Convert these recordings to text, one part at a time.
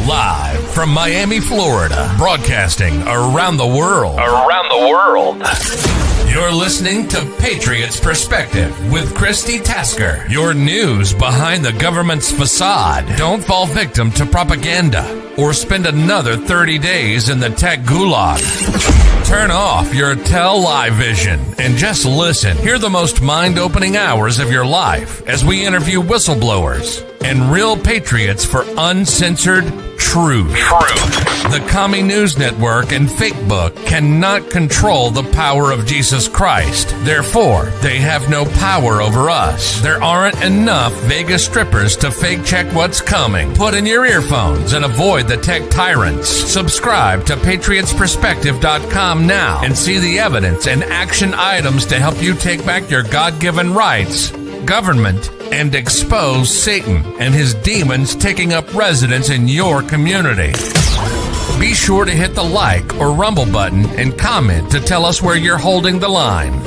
Live from Miami, Florida, broadcasting around the world. You're listening to Patriots Perspective with Christi Tasker. Your news behind the government's facade. Don't fall victim to propaganda or spend another 30 days in the tech gulag. Turn off your television and just listen. Hear the most mind-opening hours of your life as we interview whistleblowers and real patriots for uncensored truth. The Commie News Network and Fake Book cannot control the power of Jesus Christ. Therefore, they have no power over us. There aren't enough Vegas strippers to fake check what's coming. Put in your earphones and avoid the tech tyrants. Subscribe to patriotsperspective.com now and see the evidence and action items to help you take back your God-given rights, government, and expose Satan and his demons taking up residence in your community. Be sure to hit the like or rumble button and comment to tell us where you're holding the line.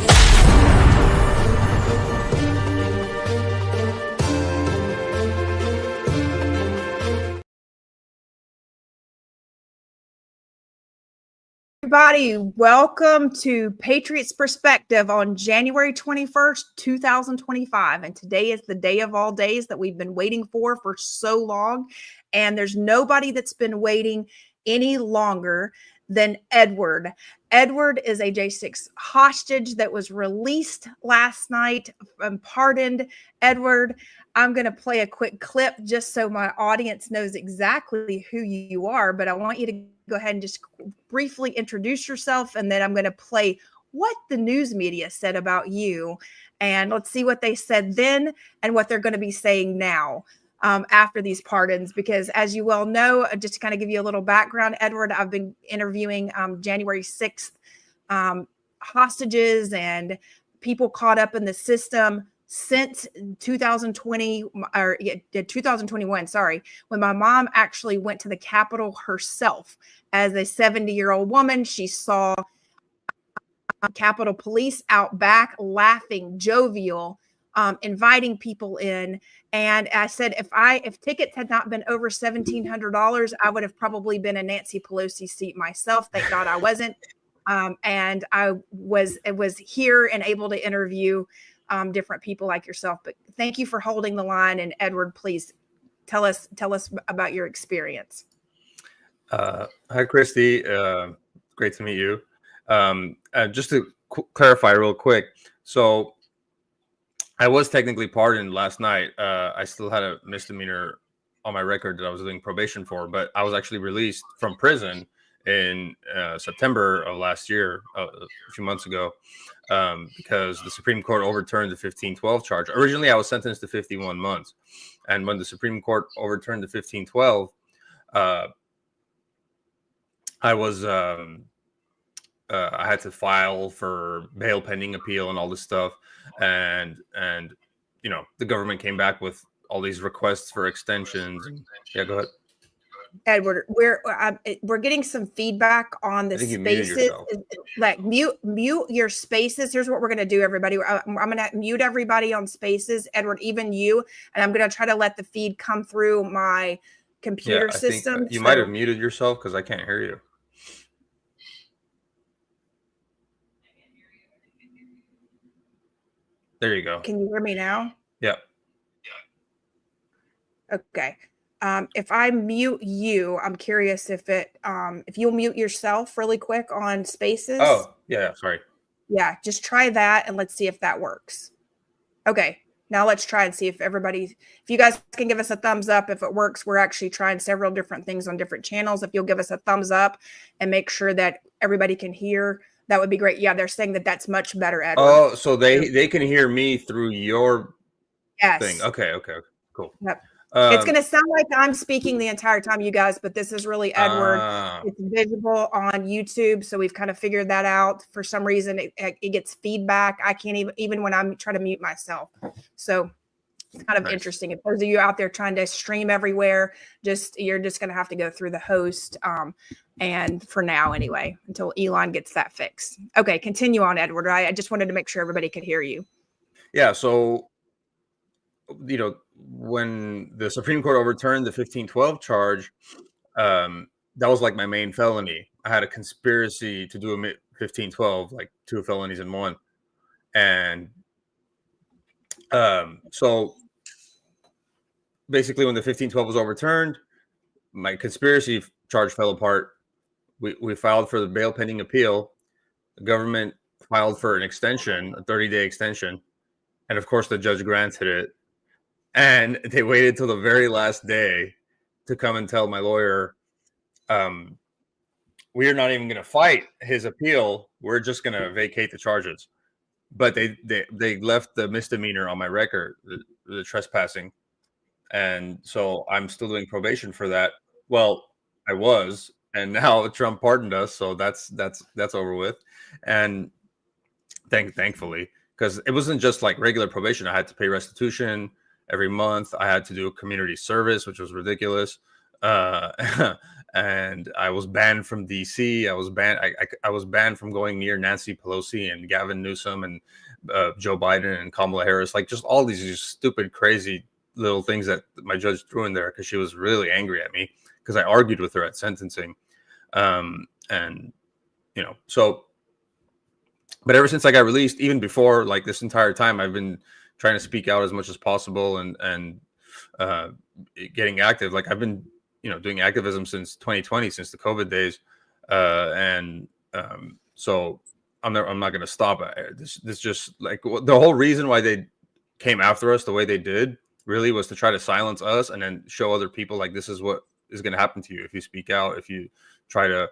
Everybody, welcome to Patriots Perspective on January 21st, 2025. And today is the day of all days that we've been waiting for so long. And there's nobody that's been waiting any longer than Edward. Edward is a J6 hostage that was released last night and pardoned. Edward, I'm going to play a quick clip just so my audience knows exactly who you are, but I want you to go ahead and just briefly introduce yourself, and then I'm going to play what the news media said about you, and let's see what they said then and what they're going to be saying now after these pardons, because as you well know, just to kind of give you a little background, Edward, I've been interviewing January 6th hostages and people caught up in the system since 2021, when my mom actually went to the Capitol herself. As a 70-year-old woman, she saw Capitol Police out back, laughing, jovial, inviting people in. And I said, if tickets had not been over $1,700, I would have probably been in Nancy Pelosi's seat myself. Thank God I wasn't. And I was here and able to interview different people like yourself. But thank you for holding the line. And Edward, please tell us about your experience. Hi, Christi. Great to meet you. Just to clarify real quick. So I was technically pardoned last night. I still had a misdemeanor on my record that I was doing probation for, but I was actually released from prison in September of last year, a few months ago, because the Supreme Court overturned the 1512 charge. Originally, I was sentenced to 51 months. And when the Supreme Court overturned the 1512, I had to file for bail pending appeal and all this stuff. And you know, the government came back with all these requests for extensions. Yeah, go ahead. Edward, we're getting some feedback on the spaces. Like mute your spaces. Here's what we're going to do, everybody. I'm going to mute everybody on spaces. Edward, even you, and I'm going to try to let the feed come through my computer system. You might have muted yourself because I can't hear you. There you go. Can you hear me now? Yeah. Okay. If I mute you, I'm curious if you'll mute yourself really quick on spaces. Oh, yeah. Sorry. Yeah. Just try that and let's see if that works. Okay. Now let's try and see if you guys can give us a thumbs up if it works. We're actually trying several different things on different channels. If you'll give us a thumbs up and make sure that everybody can hear, that would be great. Yeah. They're saying that that's much better, Edward. Oh, so they can hear me through your thing. Okay. Cool. Yep. It's going to sound like I'm speaking the entire time, you guys, but this is really Edward. It's visible on YouTube, so we've kind of figured that out. For some reason, it gets feedback. I can't even when I'm trying to mute myself. So it's kind of interesting. If those of you out there trying to stream everywhere, you're just going to have to go through the host. And for now, anyway, until Elon gets that fixed. Okay, continue on, Edward. I just wanted to make sure everybody could hear you. Yeah. So, you know, when the Supreme Court overturned the 1512 charge, that was like my main felony. I had a conspiracy to do a 1512, like 2 felonies in one. And so basically when the 1512 was overturned, my conspiracy charge fell apart. We filed for the bail pending appeal. The government filed for an extension, a 30-day extension. And of course the judge granted it. And they waited till the very last day to come and tell my lawyer, we are not even going to fight his appeal. We're just going to vacate the charges. But they left the misdemeanor on my record, the trespassing. And so I'm still doing probation for that. Well, I was, and now Trump pardoned us. So that's over with. And thankfully, because it wasn't just like regular probation. I had to pay restitution every month. I had to do a community service, which was ridiculous. And I was banned from DC. I was banned. I was banned from going near Nancy Pelosi and Gavin Newsom and Joe Biden and Kamala Harris. Like just all these just stupid, crazy little things that my judge threw in there because she was really angry at me because I argued with her at sentencing. And you know, so. But ever since I got released, even before like this entire time, I've been trying to speak out as much as possible and getting active. Like I've been, doing activism since 2020, since the COVID days. So I'm not going to stop. This just like the whole reason why they came after us the way they did really was to try to silence us and then show other people like this is what is going to happen to you if you speak out, if you try to,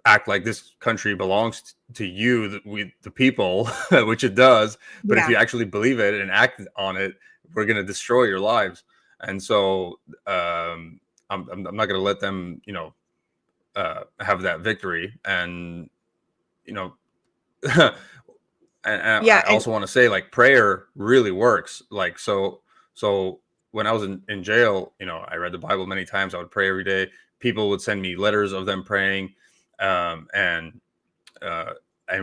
act like this country belongs to you, the people, which it does. But if you actually believe it and act on it, we're going to destroy your lives. And so I'm not going to let them, have that victory. And, I also want to say like prayer really works. Like, so when I was in jail, I read the Bible many times. I would pray every day. People would send me letters of them praying. And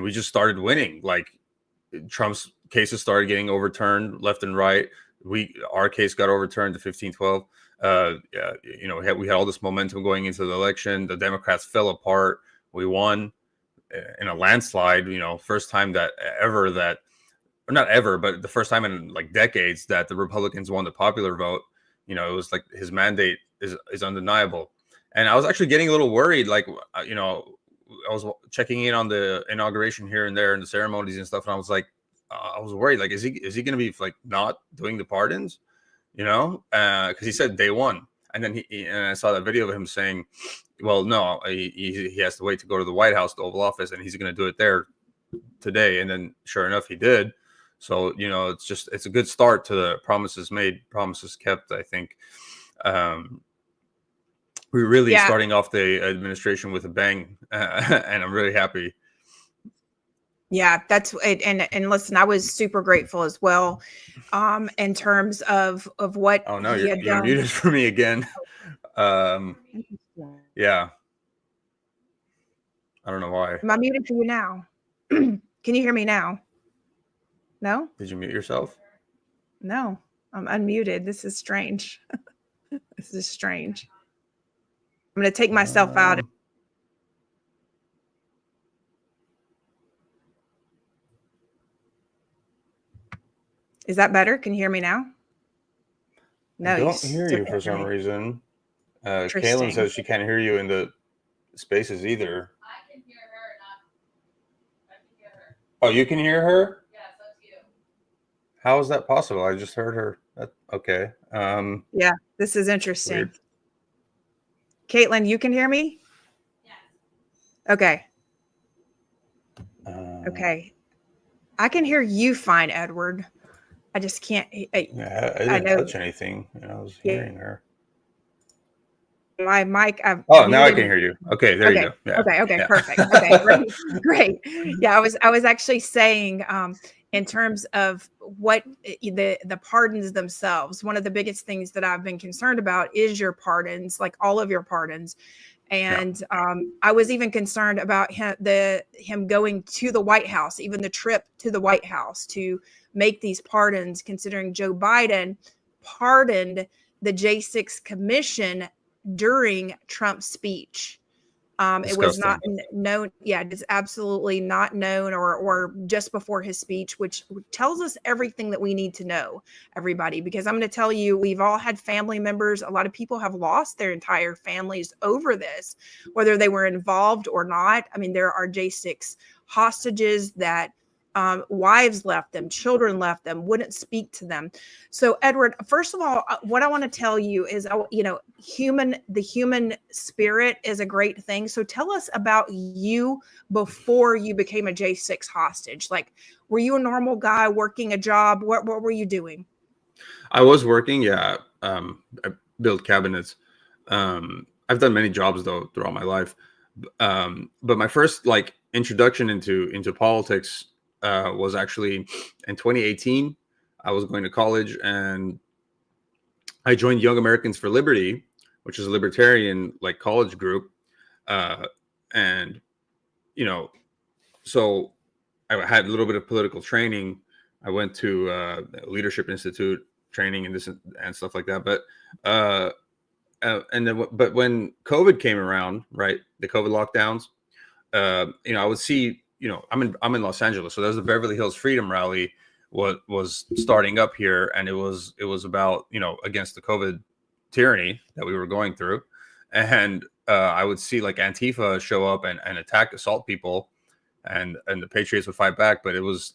we just started winning. Like Trump's cases started getting overturned left and right. Our case got overturned to 1512. We had all this momentum going into the election. The Democrats fell apart. We won in a landslide. First time but the first time in like decades that the Republicans won the popular vote. It was like his mandate is undeniable. And I was actually getting a little worried, like, I was checking in on the inauguration here and there and the ceremonies and stuff. And I was like, I was worried, like, is he going to be like not doing the pardons, because he said day one. And then and I saw that video of him saying, well, no, he has to wait to go to the White House, the Oval Office, and he's going to do it there today. And then sure enough, he did. So, it's a good start to the promises made, promises kept, I think. We're really starting off the administration with a bang, and I'm really happy. Yeah, that's it. And listen, I was super grateful as well, in terms of what. Oh no, you're muted for me again. Yeah, I don't know why. Am I muted for you now? Can you hear me now? No. Did you mute yourself? No, I'm unmuted. This is strange. This is strange. I'm going to take myself out. Is that better? Can you hear me now? No, I don't hear you for some reason. Kaylin says she can't hear you in the spaces either. I can hear her. I can hear her. Oh, you can hear her? Yes, that's you. How is that possible? I just heard her. Okay. Yeah, this is interesting. Weird. Caitlin, you can hear me? Yes. Okay. Okay. I can hear you fine, Edward. I just can't. I didn't touch anything. I was hearing her. My mic. Now I can hear you. Okay, there you go. Yeah. Okay, Yeah. Perfect. Okay, great. Yeah, I was actually saying, in terms of what the pardons themselves, one of the biggest things that I've been concerned about is your pardons, like all of your pardons. And I was even concerned about him going to the White House, even the trip to the White House to make these pardons, considering Joe Biden pardoned the J6 commission during Trump's speech. It was not known. Yeah, it's absolutely not known or just before his speech, which tells us everything that we need to know, everybody, because I'm going to tell you, we've all had family members. A lot of people have lost their entire families over this, whether they were involved or not. I mean, there are J6 hostages that wives left them, children left them, wouldn't speak to them. So, Edward, first of all, what I want to tell you is, the human spirit is a great thing. So tell us about you before you became a J6 hostage. Like, were you a normal guy working a job? What were you doing? I was working. Yeah. I built cabinets. I've done many jobs though throughout my life. But my first introduction into politics was actually in 2018. I was going to college and I joined Young Americans for Liberty, which is a libertarian college group. And, so I had a little bit of political training. I went to Leadership Institute training and this and stuff like that. But but when COVID came around, right, the COVID lockdowns, I would see, I'm in Los Angeles, so there's the Beverly Hills Freedom Rally was starting up here, and it was about against the COVID tyranny that we were going through, and I would see Antifa show up and assault people, and the Patriots would fight back, but it was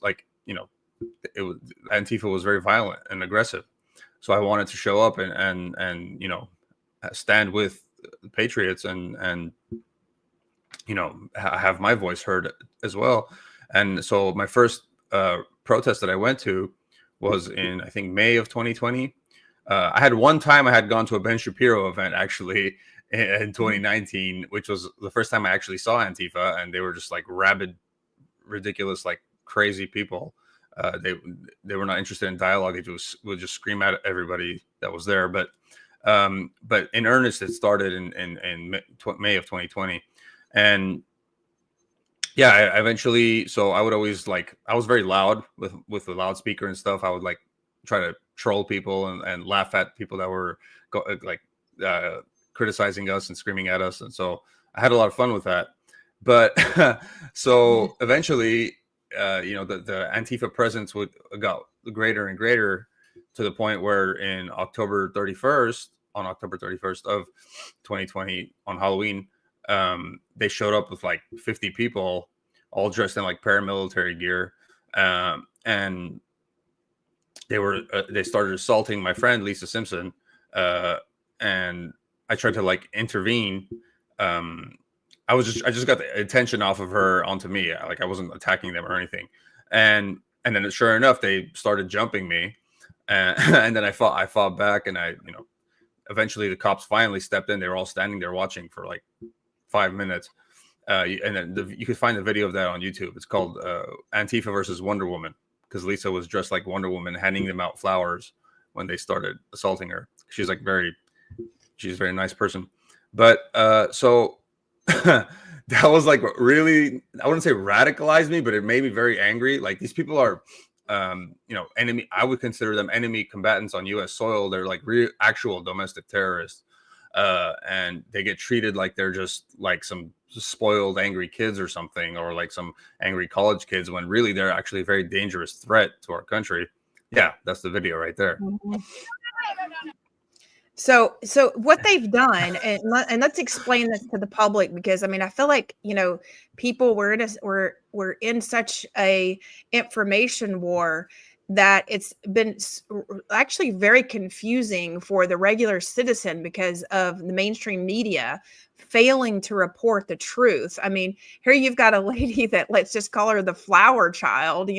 Antifa was very violent and aggressive, so I wanted to show up and stand with the Patriots and have my voice heard as well. And so my first protest that I went to was in, I think, May of 2020. I had one time I had gone to a Ben Shapiro event actually in 2019, which was the first time I actually saw Antifa, and they were just rabid, ridiculous, crazy people. They were not interested in dialogue. They would just scream at everybody that was there. But in earnest, it started in May of 2020. And yeah, I eventually, so I would always I was very loud with the loudspeaker and stuff. I would try to troll people and laugh at people that were criticizing us and screaming at us. And so I had a lot of fun with that. But so eventually, the Antifa presence got greater and greater to the point where on October 31st of 2020 on Halloween, they showed up with 50 people all dressed in paramilitary gear, and they started assaulting my friend Lisa Simpson, and I tried to intervene. I just got the attention off of her onto me, I wasn't attacking them or anything, and then sure enough they started jumping me, and then I fought back, and eventually the cops finally stepped in. They were all standing there watching for 5 minutes, and then you can find the video of that on YouTube. It's called Antifa versus Wonder Woman, because Lisa was dressed like Wonder Woman, handing them out flowers when they started assaulting her. She's a very nice person. But so that was really, I wouldn't say radicalized me, but it made me very angry. These people are enemy. I would consider them enemy combatants on U.S. soil. They're real actual domestic terrorists. And they get treated like they're just some spoiled, angry kids or something, or some angry college kids, when really they're actually a very dangerous threat to our country. Yeah, that's the video right there. So what they've done, and let's explain this to the public, because I feel like people we're in such a information war that it's been actually very confusing for the regular citizen because of the mainstream media failing to report the truth. Here you've got a lady that, let's just call her the flower child,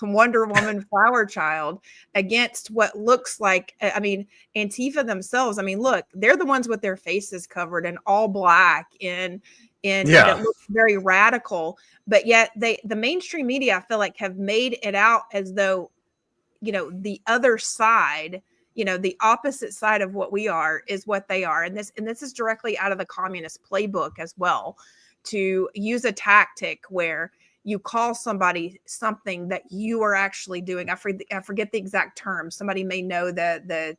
Wonder Woman flower child, against what looks like, Antifa themselves. Look, they're the ones with their faces covered in all black and it looks very radical, but yet the mainstream media, I feel like, have made it out as though, the other side, the opposite side of what we are is what they are. And this is directly out of the communist playbook as well, to use a tactic where, you call somebody something that you are actually doing. I forget the exact term. Somebody may know the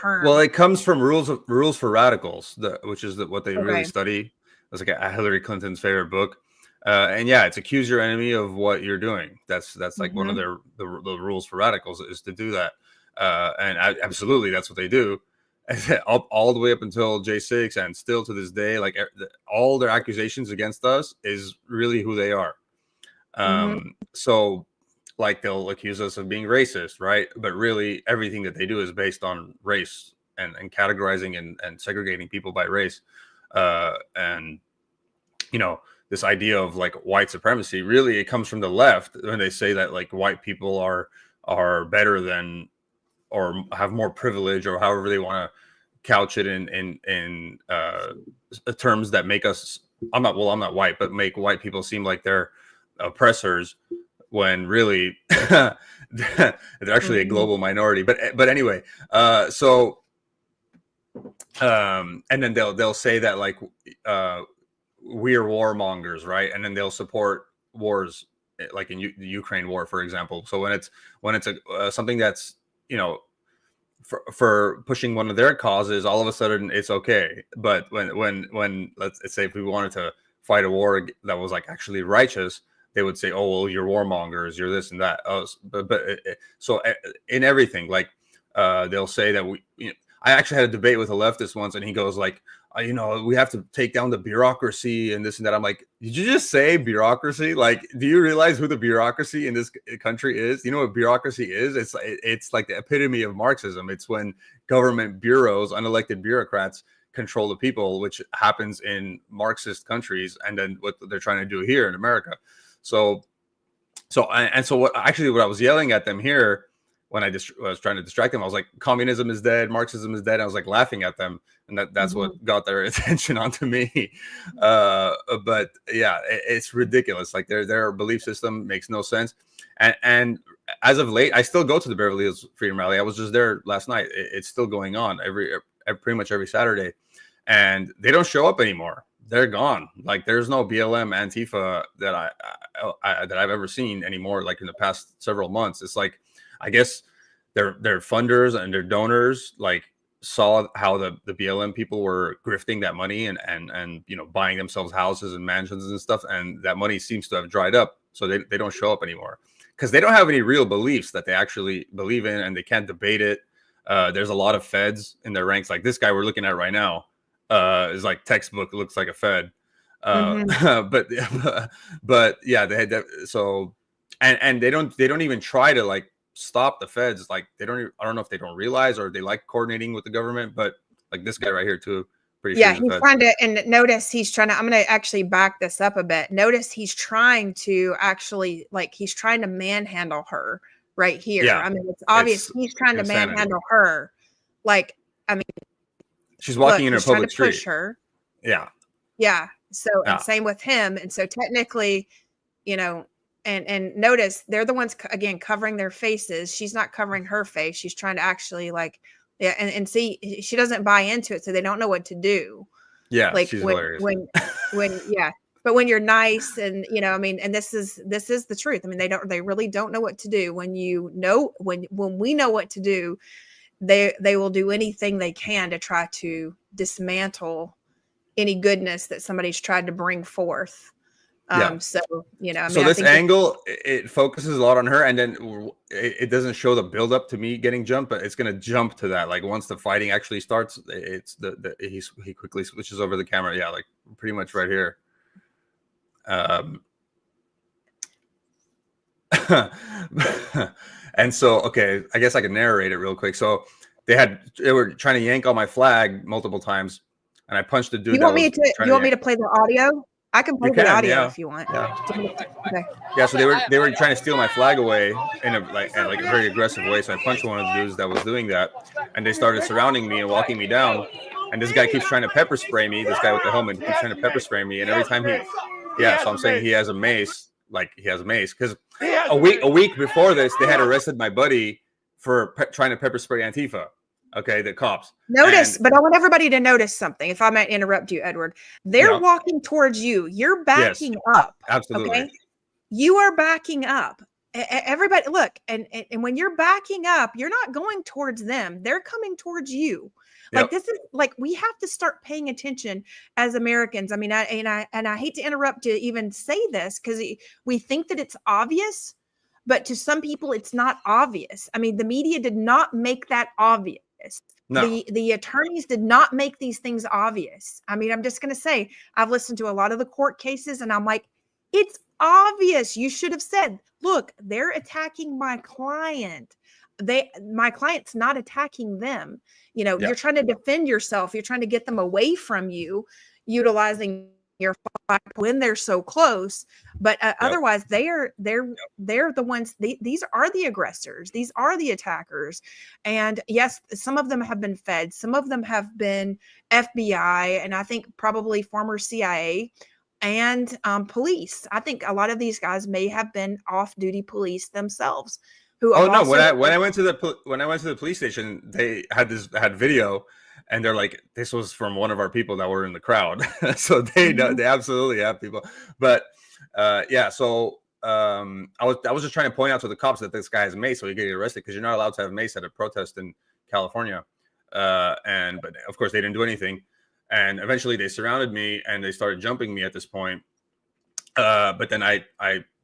term. Well, it comes from rules for radicals, which is what they really Okay. study. It's like a Hillary Clinton's favorite book. And yeah, it's accuse your enemy of what you're doing. That's like one of the rules for radicals is to do that. And absolutely, that's what they do. All the way up until J6 and still to this day, like all their accusations against us is really who they are. So like they'll accuse us of being racist, right? But really everything that they do is based on race and categorizing and segregating people by race. And you know, this idea of like white supremacy, really it comes from the left when they say that like white people are better than or have more privilege, or however they want to couch it in terms that make us. I'm not white, but make white people seem like they're oppressors when really they're actually a global minority. But anyway, and then they'll say that like we are warmongers, right? And then they'll support wars like in the Ukraine war, for example. So when it's something that's, you know, for pushing one of their causes, all of a sudden it's okay. But when let's say if we wanted to fight a war that was like actually righteous, they would say, oh, well, you're warmongers, you're this and that. So in everything, like they'll say that I actually had a debate with a leftist once, and he goes like, you know, we have to take down the bureaucracy and this and that. I'm like, did you just say bureaucracy? Like, do you realize who the bureaucracy in this country is? You know what bureaucracy is? It's like the epitome of Marxism. It's when government bureaus, unelected bureaucrats, control the people, which happens in Marxist countries, and then what they're trying to do here in America. So what I was yelling at them here when I was trying to distract them, I was like, communism is dead, Marxism is dead. I was like laughing at them, and that's what got their attention onto me. But yeah, it's ridiculous. Like their belief system makes no sense. And as of late, I still go to the Beverly Hills Freedom Rally. I was just there last night. It's still going on pretty much every Saturday, and they don't show up anymore. They're gone. Like there's no BLM Antifa that I've ever seen anymore. Like in the past several months, it's like, I guess their funders and their donors like saw how the BLM people were grifting that money and you know, buying themselves houses and mansions and stuff, and that money seems to have dried up, so they don't show up anymore because they don't have any real beliefs that they actually believe in, and they can't debate it. There's a lot of feds in their ranks. Like this guy we're looking at right now is like textbook, looks like a fed. But yeah, they had that. So and they don't even try to like stop the feds. Like I don't know if they don't realize or they like coordinating with the government, but like this guy right here too, pretty sure he's trying to, and notice he's trying to, I'm going to actually back this up a bit. Notice he's trying to actually, like, he's trying to manhandle her right here. I mean, it's obvious he's trying to manhandle her. Like, I mean, she's walking in a public street. Push her. Yeah. So and same with him. And so technically, you know, and notice they're the ones again covering their faces. She's not covering her face. She's trying to actually like, and see, she doesn't buy into it, so they don't know what to do. Yeah, like she's hilarious. But when you're nice, and you know, I mean, and this is the truth. I mean, they really don't know what to do. When we know what to do, they will do anything they can to try to dismantle any goodness that somebody's tried to bring forth. So you know, I mean, so this angle, it focuses a lot on her, and then it doesn't show the build up to me getting jumped, but it's gonna jump to that. Like once the fighting actually starts, it's he quickly switches over the camera. Yeah, like pretty much right here. And so, okay, I guess I can narrate it real quick. So they were trying to yank on my flag multiple times, and I punched the dude. You want me to play the audio? I can play the audio if you want. Yeah. Okay. Yeah. So they were trying to steal my flag away in a very aggressive way. So I punched one of the dudes that was doing that, and they started surrounding me and walking me down. And this guy keeps trying to pepper spray me. This guy with the helmet keeps trying to pepper spray me, and every time so I'm saying he has a mace. Like he has a mace because a week before this, they had arrested my buddy for trying to pepper spray Antifa. Okay, the cops. Notice, but I want everybody to notice something. If I might interrupt you, Edward, they're walking towards you. You're backing up. Absolutely. Okay, you are backing up. Everybody, look, and when you're backing up, you're not going towards them. They're coming towards you. Like this is like we have to start paying attention as Americans. I mean, I hate to interrupt to even say this because we think that it's obvious, but to some people it's not obvious. I mean, the media did not make that obvious. No. The attorneys did not make these things obvious. I mean, I'm just going to say I've listened to a lot of the court cases and I'm like, it's obvious. You should have said, look, they're attacking my client. My client's not attacking them. You know, you're trying to defend yourself. You're trying to get them away from you, utilizing your fight when they're so close. But otherwise, they're the ones. These are the aggressors. These are the attackers. And yes, some of them have been fed. Some of them have been FBI, and I think probably former CIA and police. I think a lot of these guys may have been off-duty police themselves. When I went to the police station, they had video, and they're like, this was from one of our people that were in the crowd. So they absolutely have people. But so I was just trying to point out to the cops that this guy has mace, so he get arrested because you're not allowed to have mace at a protest in California. But of course they didn't do anything, and eventually they surrounded me and they started jumping me at this point. But then I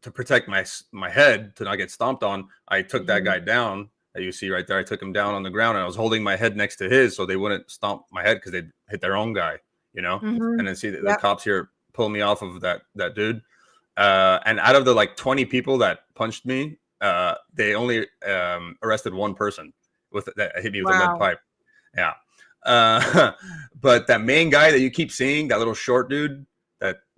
to protect my head to not get stomped on, I took that guy down that you see right there. I took him down on the ground and I was holding my head next to his so they wouldn't stomp my head because they'd hit their own guy, you know. And then see the cops here pull me off of that dude. And out of the like 20 people that punched me, they only arrested one person that hit me with a lead pipe. Yeah. But that main guy that you keep seeing, that little short dude,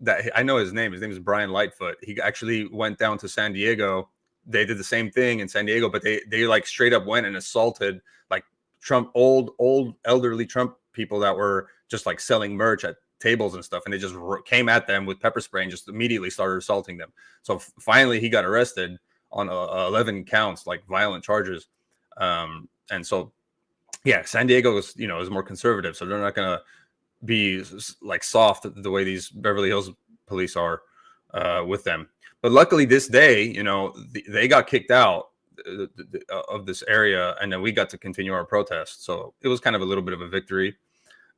that I know his name. His name is Brian Lightfoot. He actually went down to San Diego. They did the same thing in San Diego, but they like straight up went and assaulted like old elderly Trump people that were just like selling merch at tables and stuff, and they just came at them with pepper spray and just immediately started assaulting them. So finally he got arrested on 11 counts, like violent charges. And so San Diego is more conservative, so they're not gonna be like soft the way these Beverly Hills police are with them. But luckily this day, they got kicked out of this area, and then we got to continue our protest. So it was kind of a little bit of a victory,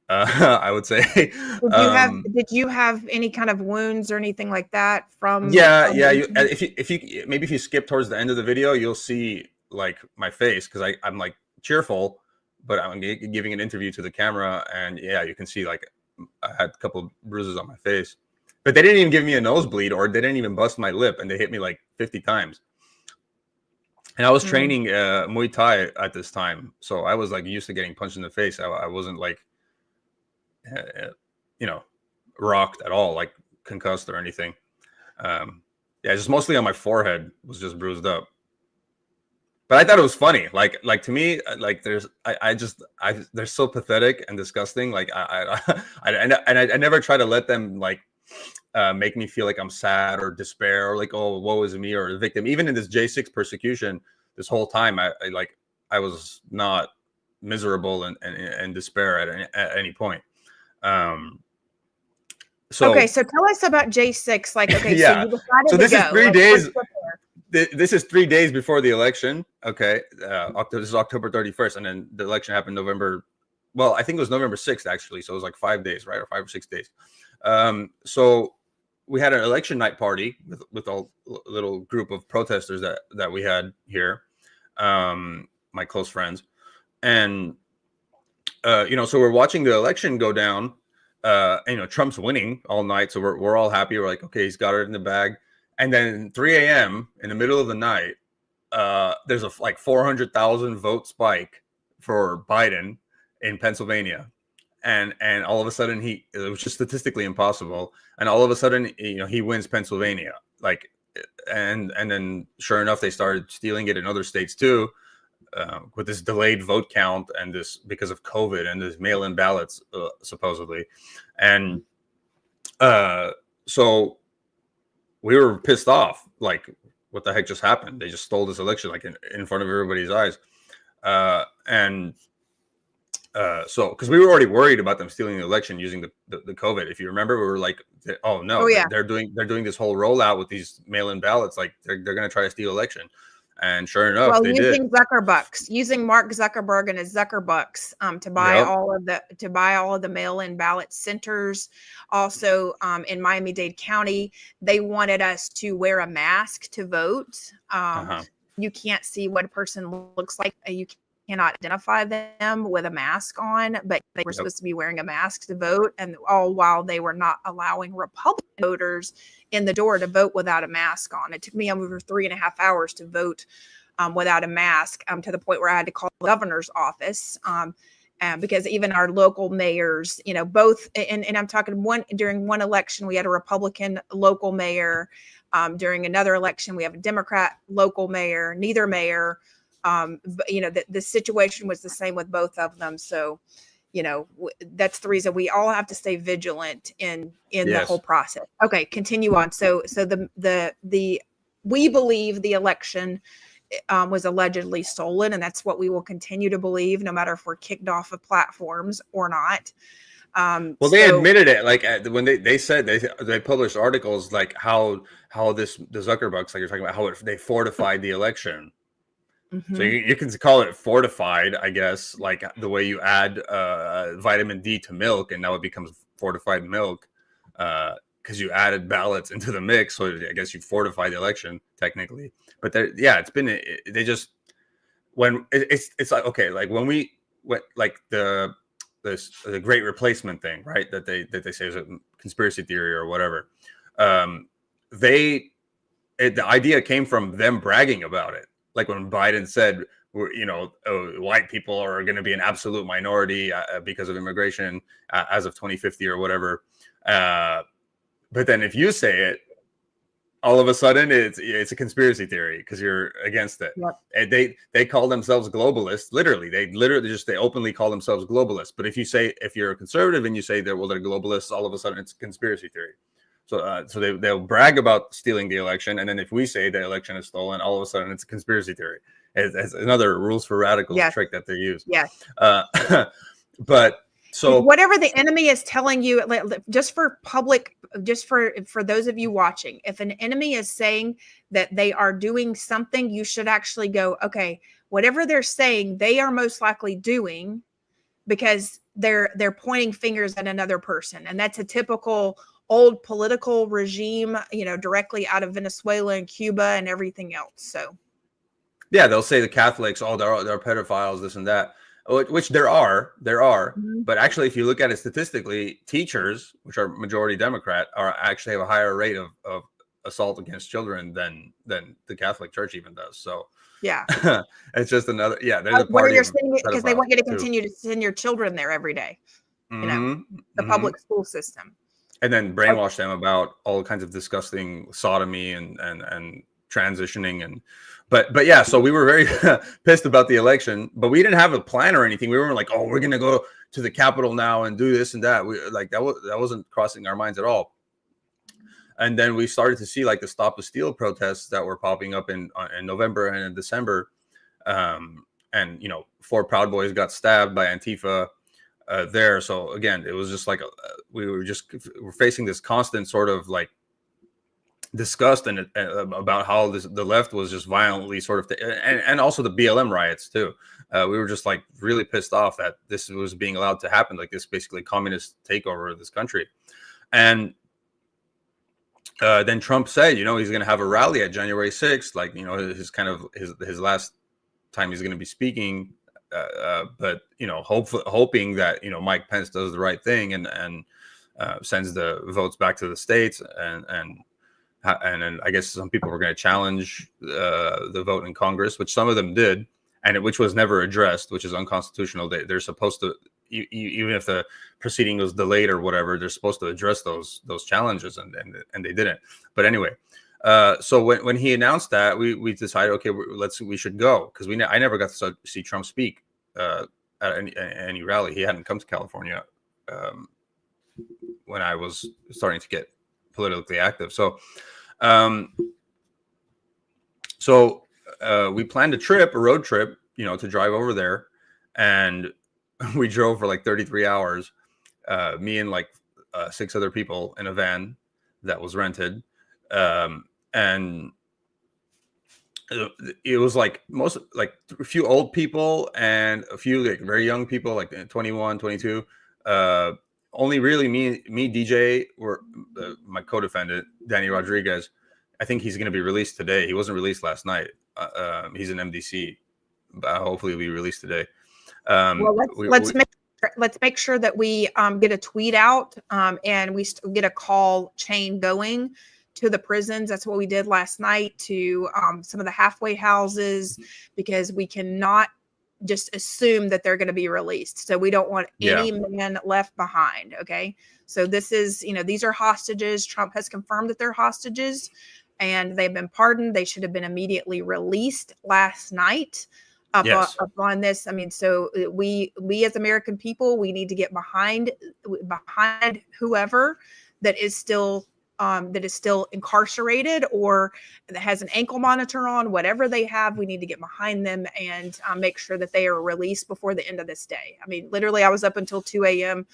I would say. Did you have any kind of wounds or anything like that from? If you skip towards the end of the video, you'll see like my face because I'm like cheerful, but I'm giving an interview to the camera, and you can see like I had a couple of bruises on my face, but they didn't even give me a nosebleed, or they didn't even bust my lip, and they hit me like 50 times. And I was training Muay Thai at this time, so I was like used to getting punched in the face. I wasn't like, rocked at all, like concussed or anything. Just mostly on my forehead was just bruised up. But I thought it was funny. Like to me, like they're so pathetic and disgusting. Like I never try to let them like make me feel like I'm sad or despair or like, oh, woe is me or a victim. Even in this J6 persecution, this whole time, I was not miserable and despair at any point. So tell us about J6. Like, okay, so you decided so this to is go. 3 days. This is 3 days before the election. Okay. This is October 31st. And then the election happened November. Well, I think it was November 6th, actually. So it was like 5 days, right? Or 5 or 6 days. So we had an election night party with a little group of protesters that we had here. My close friends. And, so we're watching the election go down. Trump's winning all night. So we're all happy. We're like, okay, he's got it in the bag. And then 3 a.m. in the middle of the night, there's a like 400,000 vote spike for Biden in Pennsylvania. And all of a sudden it was just statistically impossible. And all of a sudden, he wins Pennsylvania. Like, and then sure enough, they started stealing it in other states too, with this delayed vote count and this because of COVID and this mail-in ballots, supposedly. And so we were pissed off. Like, what the heck just happened? They just stole this election like in front of everybody's eyes. And So because we were already worried about them stealing the election using the COVID. If you remember, we were like, oh no, Oh, yeah. they're doing this whole rollout with these mail-in ballots, like they're going to try to steal election. And sure enough, Well, they using did. Zuckerbucks, using Mark Zuckerberg and his Zuckerbucks to buy Yep. all of the mail-in ballot centers. Also, in Miami-Dade County, they wanted us to wear a mask to vote. You can't see what a person looks like. You cannot identify them with a mask on, but they were supposed to be wearing a mask to vote, and all while they were not allowing Republican voters in the door to vote without a mask on. It took me over 3.5 hours to vote without a mask, to the point where I had to call the governor's office. Because even our local mayors, both, and I'm talking during one election, we had a Republican local mayor. During another election, we have a Democrat local mayor, neither mayor. But the situation was the same with both of them. So, that's the reason we all have to stay vigilant in the whole process. Okay, continue on. So we believe the election was allegedly stolen, and that's what we will continue to believe, no matter if we're kicked off of platforms or not. Well, they admitted it, like when they said they published articles like how the Zuckerbucks, like you're talking about, how they fortified the election. So you can call it fortified, I guess, like the way you add vitamin D to milk, and now it becomes fortified milk because you added ballots into the mix. So I guess you fortified the election technically. But it's been they just when it's like, okay, like when we went like the Great Replacement thing, right? That they say is a conspiracy theory or whatever. The idea came from them bragging about it. Like when Biden said, white people are going to be an absolute minority because of immigration as of 2050 or whatever. But then if you say it, all of a sudden it's a conspiracy theory because you're against it. Yep. And they call themselves globalists. They openly call themselves globalists. But if you're a conservative and you say they're globalists, all of a sudden it's a conspiracy theory. So they'll brag about stealing the election, and then if we say the election is stolen, all of a sudden it's a conspiracy theory. It's another rules for radicals trick that they use. Yes. But so whatever the enemy is telling you, just for those of you watching, if an enemy is saying that they are doing something, you should actually go, okay, whatever they're saying, they are most likely doing, because they're pointing fingers at another person, and that's a typical old political regime, directly out of Venezuela and Cuba and everything else. So, yeah, they'll say the Catholics, they're pedophiles, this and that, which there are. But actually, if you look at it statistically, teachers, which are majority Democrat, actually have a higher rate of assault against children than the Catholic Church even does. So, yeah, it's just another. Yeah, there's a party because they want you to continue to send your children there every day. The public school system. And then brainwash them about all kinds of disgusting sodomy and transitioning but yeah, so we were very pissed about the election, but we didn't have a plan or anything. We weren't like, oh, we're gonna go to the Capitol now and do this and that. We like that wasn't crossing our minds at all. And then we started to see like the Stop the Steal protests that were popping up in November and in December, and 4 Proud Boys got stabbed by Antifa. There. So again, it was just like we're facing this constant sort of like disgust and about how the left was just violently sort of and also the BLM riots too. We were just like really pissed off that this was being allowed to happen, like this basically communist takeover of this country. And then Trump said, he's going to have a rally at January 6th, like his last time he's going to be speaking. But hoping that Mike Pence does the right thing and sends the votes back to the states, and then I guess some people were going to challenge the vote in Congress, which some of them did, and which was never addressed, which is unconstitutional. They're supposed to, even if the proceeding was delayed or whatever, they're supposed to address those challenges, and they didn't. But anyway. So when he announced that, we decided, okay, we should go, because I never got to see Trump speak at any rally. He hadn't come to California when I was starting to get politically active. So we planned a road trip, to drive over there, and we drove for like 33 hours, me and like 6 other people in a van that was rented. And it was like a few old people and a few like very young people, like 21, 22. Only really me, DJ, or my co-defendant, Danny Rodriguez. I think he's going to be released today. He wasn't released last night. He's an MDC, but hopefully he'll be released today. Well, let's make sure that we get a tweet out and we get a call chain going to the prisons. That's what we did last night to some of the halfway houses, because we cannot just assume that they're going to be released. So we don't want any man left behind. Okay. So this is, these are hostages. Trump has confirmed that they're hostages and they've been pardoned. They should have been immediately released last night upon this. I mean, so we as American people, we need to get behind whoever that is still incarcerated or that has an ankle monitor on, whatever they have. We need to get behind them and make sure that they are released before the end of this day. I mean, literally, I was up until 2 a.m.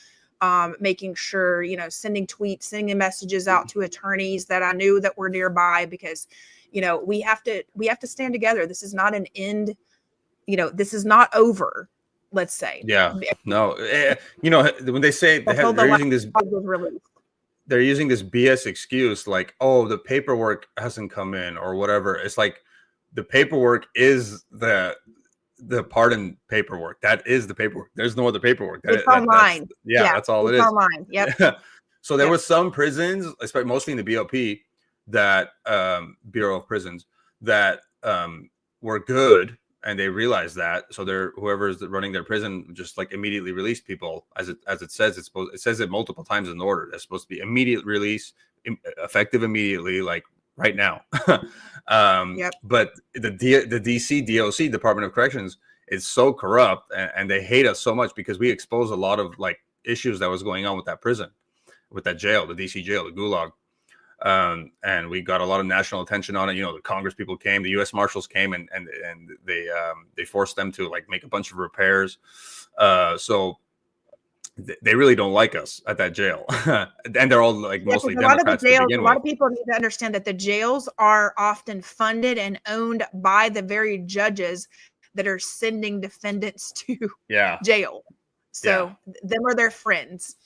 Making sure, sending tweets, sending messages out to attorneys that I knew that were nearby, because, we have to stand together. This is not an end. This is not over. Let's say. Yeah. No. When they say they're using this. They're using this BS excuse like, oh, the paperwork hasn't come in or whatever. It's like the paperwork is the pardon paperwork. That is the paperwork. There's no other paperwork. It's online. That's all it is. Online. Yep. So there were some prisons, especially mostly in the BOP, that Bureau of Prisons, that were good, and they realized that. So whoever's running their prison just like immediately released people, as it says. It says it multiple times in the order. That's supposed to be immediate release, effective immediately, like right now. But the DC DOC, Department of Corrections, is so corrupt, and they hate us so much because we expose a lot of like issues that was going on with that prison, with that jail, the DC jail, the Gulag. And we got a lot of national attention on it. The Congress people came, the U.S. Marshals came, and they forced them to like make a bunch of repairs. So they really don't like us at that jail, and they're all like mostly Democrats. A lot of people need to understand that the jails are often funded and owned by the very judges that are sending defendants to jail. So them are their friends.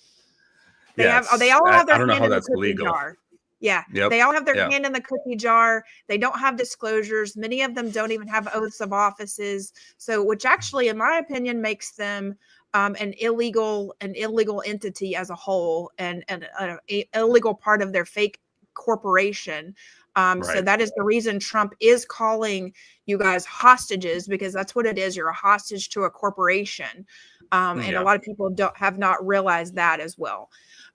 They all have their hand in the cookie jar. They all have their hand in the cookie jar. They don't have disclosures. Many of them don't even have oaths of offices. So, which actually, in my opinion, makes them an illegal entity as a whole, and an illegal part of their fake corporation. So that is the reason Trump is calling you guys hostages, because that's what it is. You're a hostage to a corporation. And a lot of people have not realized that as well.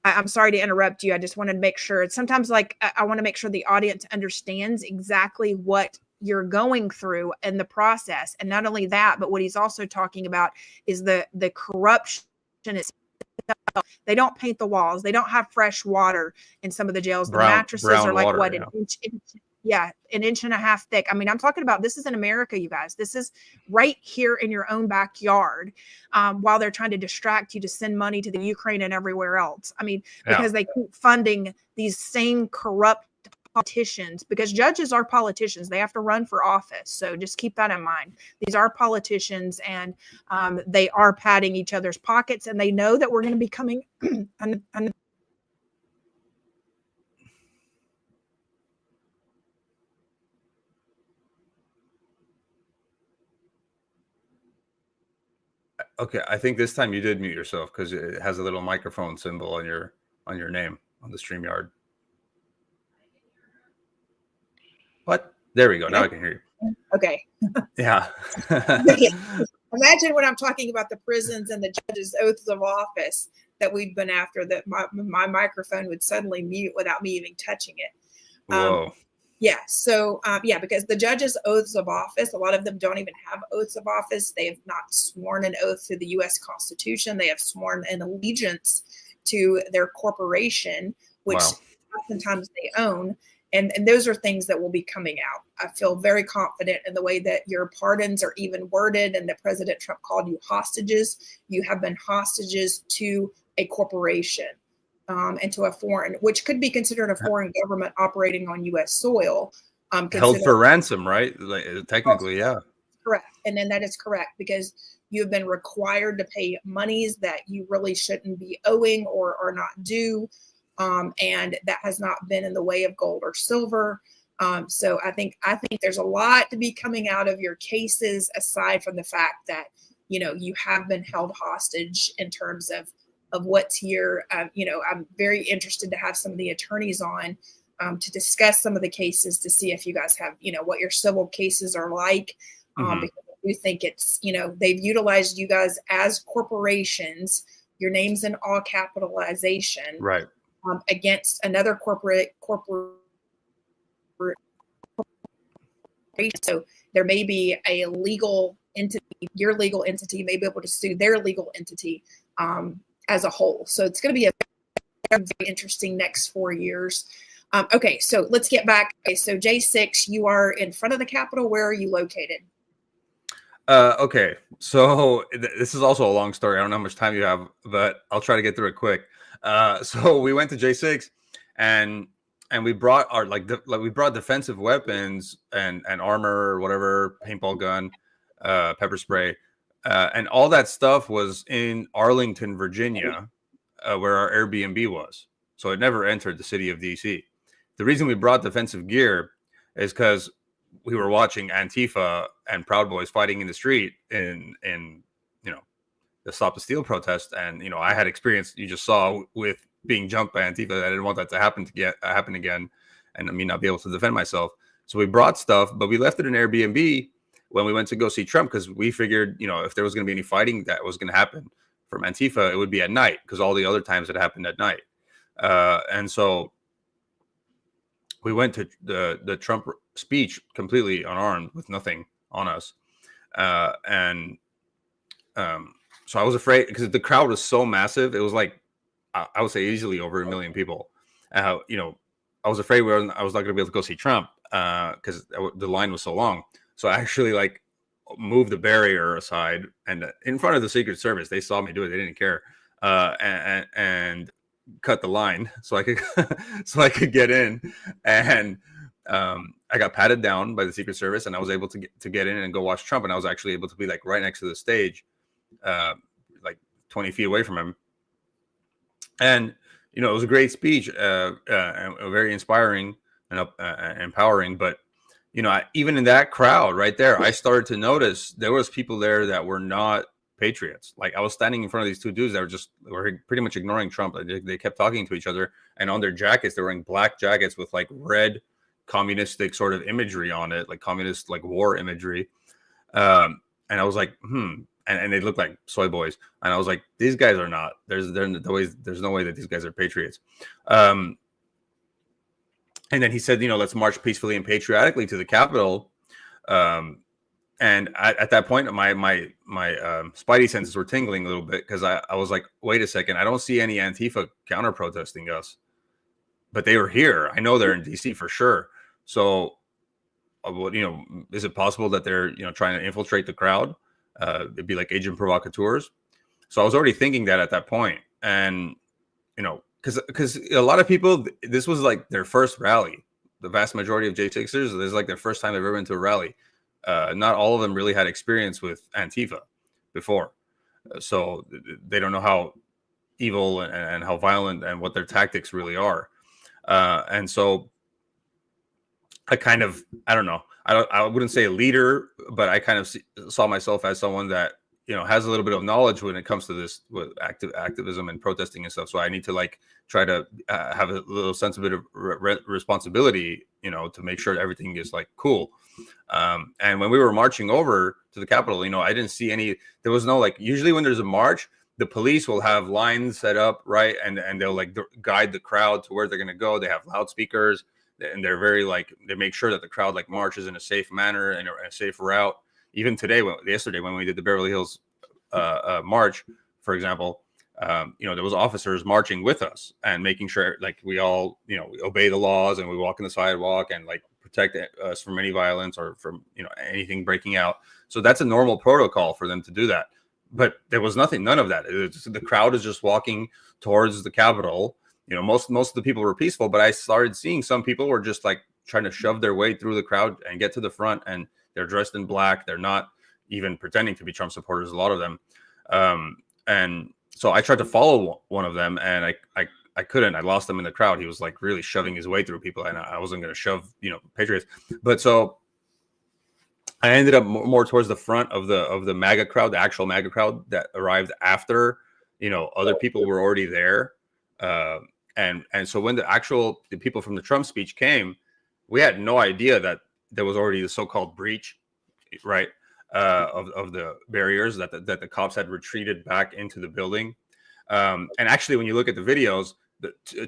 I'm sorry to interrupt you. I just wanted to make sure. Sometimes, I want to make sure the audience understands exactly what you're going through in the process. And not only that, but what he's also talking about is the corruption. They don't paint the walls. They don't have fresh water in some of the jails. The mattresses are like an inch and a half thick. I mean, I'm talking about, this is in America, you guys. This is right here in your own backyard, while they're trying to distract you to send money to the Ukraine and everywhere else. I mean, because they keep funding these same corrupt politicians, because judges are politicians. They have to run for office. So just keep that in mind. These are politicians, and they are padding each other's pockets, and they know that we're going to be coming Okay, I think this time you did mute yourself because it has a little microphone symbol on your name on the StreamYard. What? There we go. Now I can hear you. Okay. Yeah. Imagine when I'm talking about the prisons and the judges' oaths of office that we've been after, that my microphone would suddenly mute without me even touching it. Whoa. So, because the judges' oaths of office, a lot of them don't even have oaths of office. They have not sworn an oath to the U.S. Constitution. They have sworn an allegiance to their corporation, which oftentimes they own. And those are things that will be coming out. I feel very confident in the way that your pardons are even worded, and that President Trump called you hostages. You have been hostages to a corporation, and to a foreign, which could be considered a foreign government operating on U.S. soil. Held for ransom, right? Like, technically, yeah. Correct. And then that is correct, because you've been required to pay monies that you really shouldn't be owing or are not due. And that has not been in the way of gold or silver. So I think there's a lot to be coming out of your cases, aside from the fact that, you have been held hostage in terms of what's here. I'm very interested to have some of the attorneys on to discuss some of the cases, to see if you guys have, what your civil cases are like. Because I do think it's, they've utilized you guys as corporations, your name's in all capitalization. Right. Against another corporate. So there may be a legal entity, your legal entity may be able to sue their legal entity as a whole. So it's going to be a very interesting next 4 years. Okay, so let's get back. Okay, so J6, you are in front of the Capitol. Where are you located? Okay, so this is also a long story. I don't know how much time you have, but I'll try to get through it quick. So we went to J6, and we brought our we brought defensive weapons and armor or whatever, paintball gun, pepper spray, and all that stuff was in Arlington, Virginia, where our Airbnb was. So it never entered the city of DC. The reason we brought defensive gear is because we were watching Antifa and Proud Boys fighting in the street in the Stop the Steal protest, and I had experience, you just saw, with being jumped by Antifa. I didn't want that to happen again, and me not be able to defend myself. So we brought stuff, but we left it in Airbnb when we went to go see Trump, because we figured, if there was going to be any fighting that was going to happen from Antifa, it would be at night, because all the other times it happened at night. And so we went to the Trump speech completely unarmed, with nothing on us. So I was afraid, because the crowd was so massive. It was like, I would say easily over 1 million people. I was afraid I was not going to be able to go see Trump because the line was so long. So I actually moved the barrier aside, and in front of the Secret Service, they saw me do it. They didn't care, and cut the line so I could get in. And I got patted down by the Secret Service, and I was able to get in and go watch Trump. And I was actually able to be right next to the stage, 20 feet away from him. And it was a great speech, and very inspiring and empowering. But even in that crowd right there, I started to notice there was people there that were not patriots. I was standing in front of these two dudes that were pretty much ignoring Trump. They kept talking to each other, and on their jackets, they were wearing black jackets with red communistic sort of imagery on it, communist war imagery. And I was like, and they looked like soy boys. And I was like, these guys are not. There's no way that these guys are patriots. And then he said, let's march peacefully and patriotically to the Capitol. And at that point, my spidey senses were tingling a little bit, because I was like, wait a second, I don't see any Antifa counter protesting us, but they were here. I know they're in DC for sure. So, is it possible that they're trying to infiltrate the crowd? It'd be like agent provocateurs. So I was already thinking that at that point, and because a lot of people, this was their first rally. The vast majority of J6ers, this is their first time they've ever been to a rally. Not all of them really had experience with Antifa before, so they don't know how evil and how violent and what their tactics really are. And so I don't know. I wouldn't say a leader, but I kind of saw myself as someone that has a little bit of knowledge when it comes to this, with activism and protesting and stuff. So I need to try to have a little sense of responsibility, to make sure everything is cool. And when we were marching over to the Capitol, I didn't see any. There was no usually when there's a march, the police will have lines set up, right, and they'll guide the crowd to where they're going to go. They have loudspeakers, and they're very they make sure that the crowd marches in a safe manner and a safe route. Even yesterday when we did the Beverly Hills march, for example, there was officers marching with us and making sure like we all, we obey the laws and we walk in the sidewalk and like protect us from any violence or from, anything breaking out. So that's a normal protocol for them to do that. But there was none of that. The crowd is just walking towards the Capitol. Most of the people were peaceful, but I started seeing some people were just like trying to shove their way through the crowd and get to the front, and they're dressed in black. They're not even pretending to be Trump supporters, a lot of them. And so I tried to follow one of them, and I couldn't. I lost him in the crowd. He was like really shoving his way through people, and I wasn't going to shove, Patriots. But so I ended up more towards the front of the MAGA crowd, the actual MAGA crowd that arrived after, other people were already there. And so when the people from the Trump speech came, we had no idea that there was already the so-called breach, right, of the barriers, that the cops had retreated back into the building. And actually, when you look at the videos,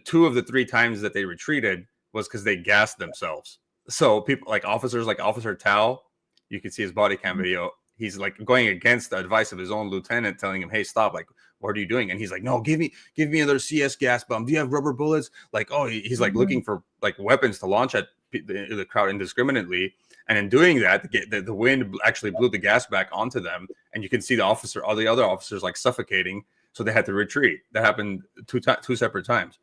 two of the three times that they retreated was because they gassed themselves. So people like Officer Tao, you can see his body cam video. He's like going against the advice of his own lieutenant, telling him, "Hey, stop! Like, what are you doing?" And he's like, "No, give me another CS gas bomb. Do you have rubber bullets?" Like, oh, he's like looking for like weapons to launch at the crowd indiscriminately. And in doing that, the wind actually blew the gas back onto them, and you can see all the other officers like suffocating. So they had to retreat. That happened two separate times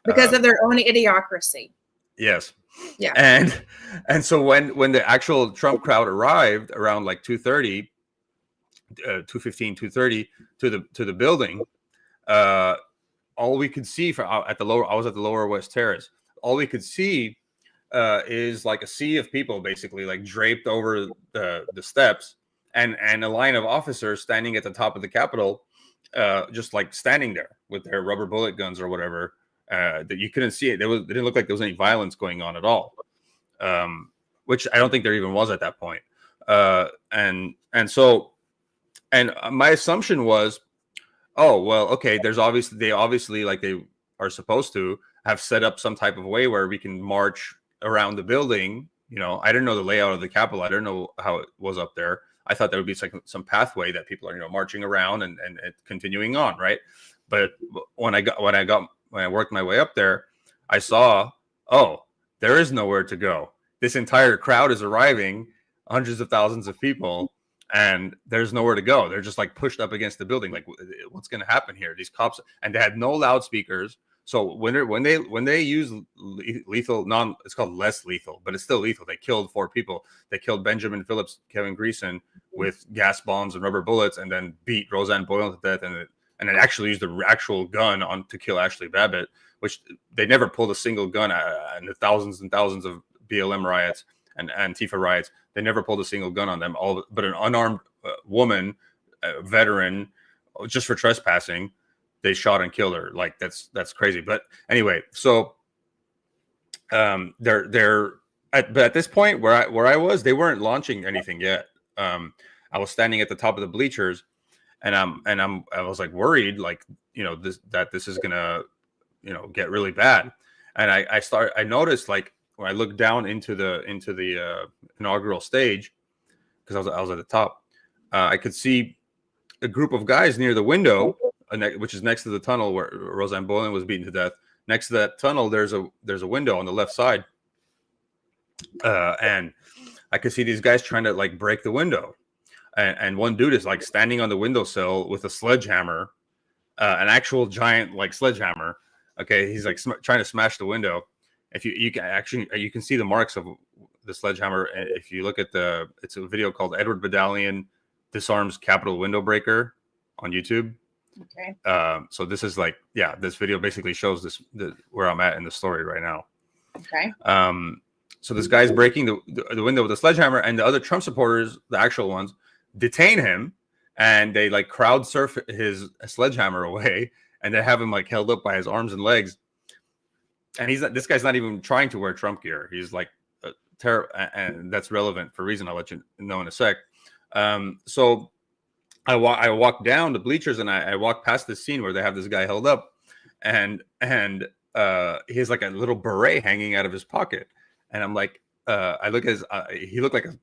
because of their own idiocracy. Yes. Yeah. And so when the actual Trump crowd arrived around like 2:30, 2:15, 2:30 to the building, all we could see I was at the lower West Terrace. All we could see is like a sea of people basically like draped over the steps, and a line of officers standing at the top of the Capitol, just like standing there with their rubber bullet guns or whatever. That you couldn't see it. It didn't look like there was any violence going on at all, which I don't think there even was at that point. And my assumption was, oh well, okay. They obviously like they are supposed to have set up some type of way where we can march around the building. I didn't know the layout of the Capitol. I didn't know how it was up there. I thought there would be some pathway that people are marching around and continuing on, right? But when I worked my way up there, I saw, oh, there is nowhere to go. This entire crowd is arriving, hundreds of thousands of people, and there's nowhere to go. They're just like pushed up against the building. Like, what's going to happen here? These cops, and they had no loudspeakers. So when they use lethal, it's called less lethal, but it's still lethal. They killed 4 people. They killed Benjamin Phillips, Kevin Greason with gas bombs and rubber bullets, and then beat Roseanne Boyle to death, and it actually used the actual gun to kill Ashley Babbitt, which they never pulled a single gun in the thousands and thousands of BLM riots and Antifa riots. They never pulled a single gun on them. But an unarmed woman, a veteran, just for trespassing, they shot and killed her. Like that's crazy. But anyway, so but at this point where I was, they weren't launching anything yet. I was standing at the top of the bleachers. And I was like worried, like, this is gonna, get really bad. And I noticed, like, when I looked down into the inaugural stage, because I was at the top, I could see a group of guys near the window, which is next to the tunnel where Roseanne Boylan was beaten to death. Next to that tunnel, there's a window on the left side, and I could see these guys trying to like break the window. And one dude is like standing on the windowsill with a sledgehammer, an actual giant like sledgehammer. Okay, he's like trying to smash the window. If you can see the marks of the sledgehammer. If you look at it's a video called Edward Badalian Disarms Capitol Window Breaker on YouTube. Okay. So this is like, this video basically shows where I'm at in the story right now. Okay. So this guy's breaking the window with a sledgehammer, and the other Trump supporters, the actual ones, detain him, and they like crowd surf his sledgehammer away, and they have him like held up by his arms and legs. And this guy's not even trying to wear Trump gear. He's like and that's relevant for a reason I'll let you know in a sec. So I walk down the bleachers, and I walk past this scene where they have this guy held up, and he has like a little beret hanging out of his pocket, and I'm like, I look at he looked like a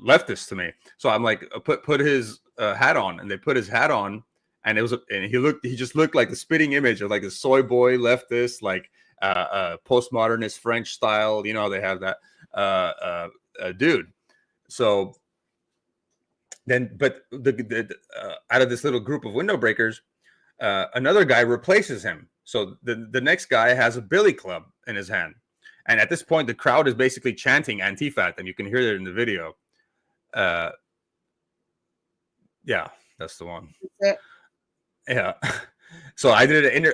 leftist to me. So I'm like, put his hat on, and they put his hat on, and he just looked like the spitting image of like a soy boy leftist, like postmodernist French style. You know, they have that dude. So then, but out of this little group of window breakers, another guy replaces him. So the next guy has a billy club in his hand. And at this point, the crowd is basically chanting Antifa, and you can hear it in the video. Yeah, that's the one. Yeah. So I did an